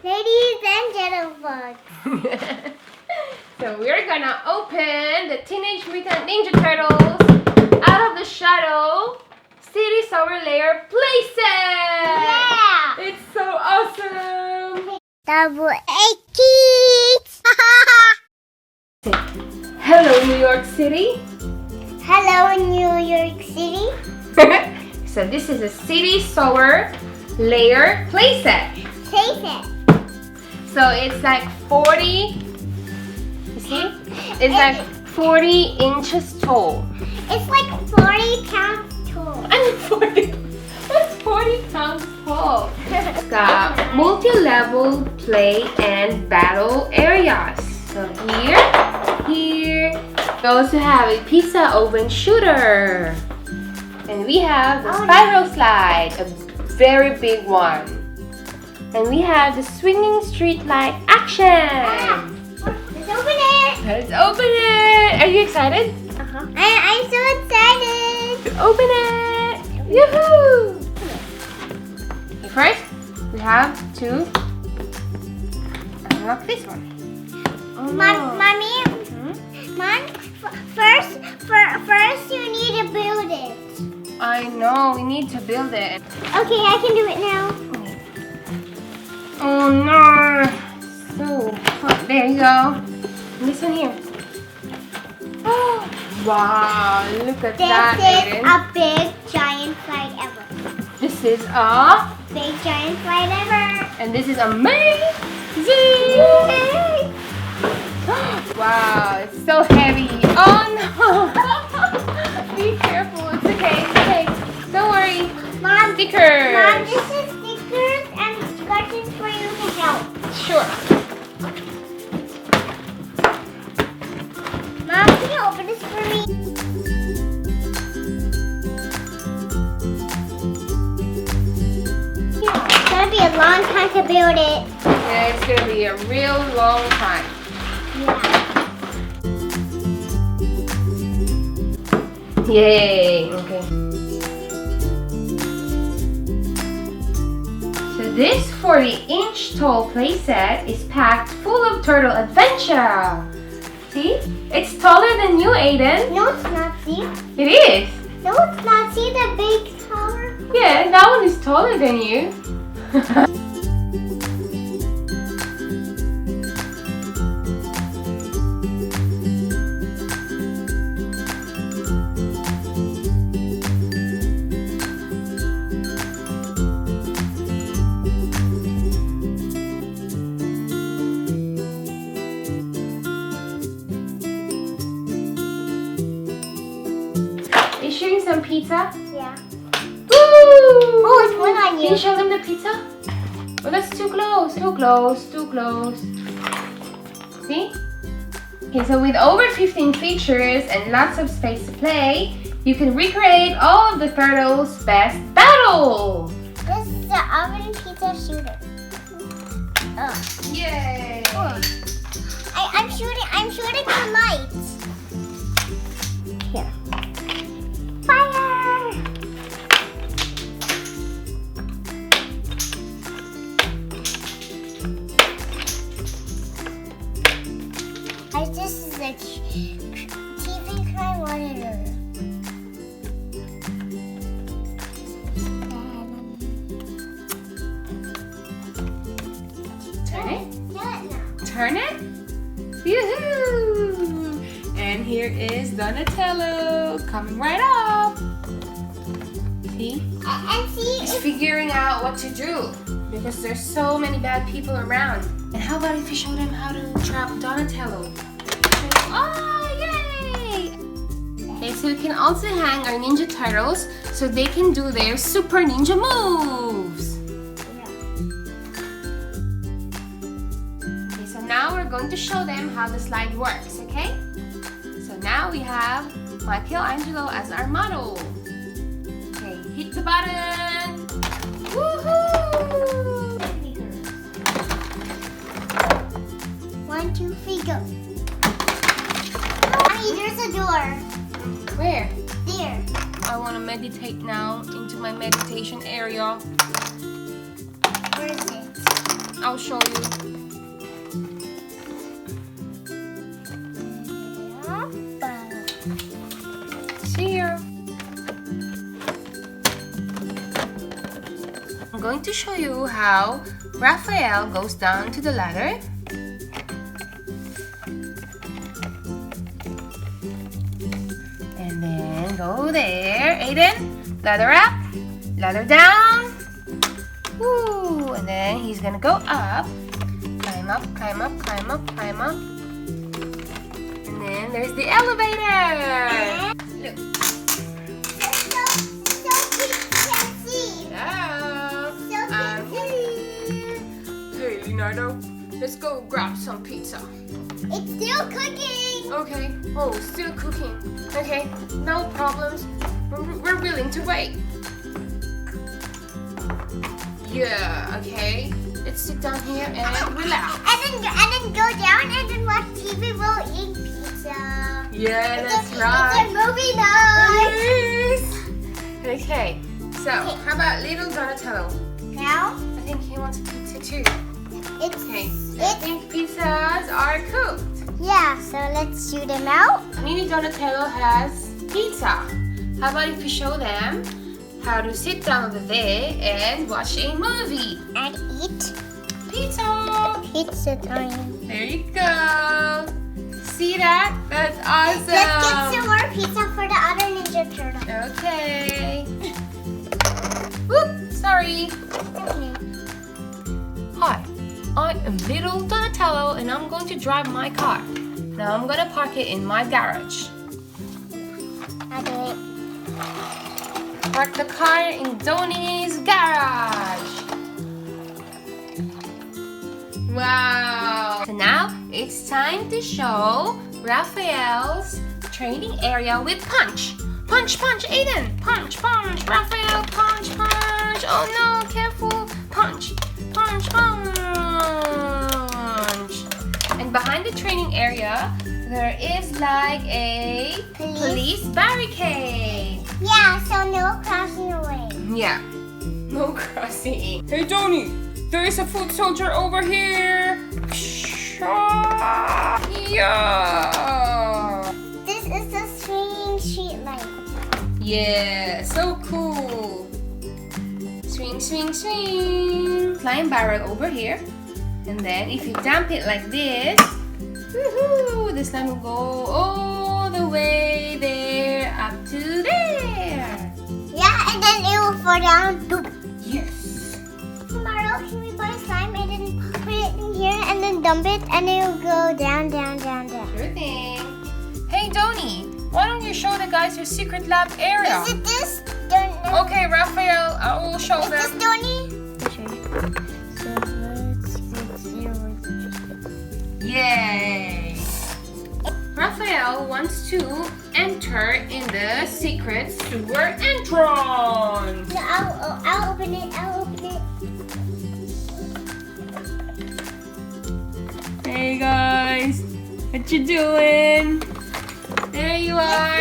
Ladies and gentlemen. So we're gonna open the Teenage Mutant Ninja Turtles Out of the Shadow City Solar Layer playset! Yeah! It's so awesome! Double A kids! Hello, New York City! Hello, New York City! So this is a City Solar Layer playset. Taste it. So it's like 40, you see? It's like 40 inches tall. It's like 40 pounds tall. I'm 40. What's 40 pounds tall? It's got multi-level play and battle areas. So here. We also have a pizza oven shooter. And we have the spiral slide, a very big one. And we have the swinging street light action. Let's open it. Let's open it. Are you excited? I'm so excited. Open it. Yoo-hoo. Okay, first, we have to unlock this one. Oh, Mommy, Mom, first you need to build it. I know, we need to build it. Okay, I can do it now. Oh no! So hot. There you go. And this one here. Oh, wow! Look at that, This Aiden. is a big giant slide ever. This is a, Big giant slide ever. and this is amazing! Wow, it's so heavy. Oh no! Be careful. It's okay. It's okay. Don't worry. Mom, Stickers. Mom, this is stickers and scratches for you to help. Sure. Mom, can you open this for me? It's gonna be a long time to build it. Yeah, it's gonna be a real long time. Yeah. Yay! Okay. So this 40-inch tall playset is packed full of turtle adventure. See? It's taller than you, Aiden. No, it's not. See? It is. No, it's not. See the big tower? Yeah, that one is taller than you. Are you showing some pizza? Yeah. Woo! Oh, it's one on Can you. you show them the pizza? Oh, that's too close. Too close. Too close. See? Okay, so with over 15 features and lots of space to play, you can recreate all of the turtles' best battle. This is the oven pizza shooter. Oh. Yay! I'm shooting the lights. Here. Fire! This is a TV kind monitor. Turn it. Get it now. Turn it. Yoo-hoo! And here is Donatello coming right up. See? And see, He's figuring out what to do because there's so many bad people around. And how about if you show them how to trap Donatello? Oh, yay! Okay, so we can also hang our Ninja Turtles so they can do their super ninja moves. Okay, so now we're going to show them how the slide works, okay? So now we have Michelangelo as our model. Okay, hit the button. Woohoo! 1, 2, 3, go. Mommy, there's a door. Where? There. I want to meditate now into my meditation area. Where is it? I'll show you. See you. I'm going to show you how Raphael goes down to the ladder. And then go there. Aiden, ladder up, ladder down. Woo! And then he's gonna go up. Climb up, climb up, climb up, climb up. And then there's the elevator. Look. Hey, Leonardo, let's go grab some pizza. It's still cooking. Okay. Oh, still cooking. Okay, no problems. We're willing to wait. Yeah, okay. Let's sit down here and relax. And then go down and then watch TV while eating pizza. Yeah, that's right. It's a movie night. Yes. Okay, so how about little Donatello? Now I think he wants a pizza too. it's Okay, I think pizzas are cooked. yeah. So let's shoot them out. Mini Donatello has pizza. How about if we show them how to sit down over there and watch a movie? And eat Pizza! pizza time. There you go. See that? That's awesome. Let's get some more pizza for the other Ninja Turtle. Okay. Whoop, sorry. Okay. Hi, I am little Donatello and I'm going to drive my car. Now I'm gonna park it in my garage. I'll do it. Park the car in Donnie's garage. Wow. So now it's time to show Raphael's training area with punch. Punch, punch, Aiden. Punch, punch, Raphael. Punch, punch. Oh no, careful. Punch, punch, punch. And behind the training area, there is like a police barricade. Yeah. So no crossing away. Yeah. No crossing. Hey, Donnie. There is a foot soldier over here. Yeah. This is the swinging street light. Yeah, so cool. Swing, swing, swing. Slime barrel over here. And then if you dump it like this, woohoo, the slime will go all the way there up to there. Yeah, and then it will fall down. Boop. Yes. Tomorrow, can we buy slime and then put it in here and then dump it and it will go down, down, down, down. Sure thing. Hey, Donnie, why don't you show the guys your secret lab area? Is it this? Don't know. Okay, Raphael, I will show Is this them. Donnie? Yay! Raphael wants to enter in the secret sewer entrance. No, I'll open it. I'll open it. Hey guys, what you doing? There you are.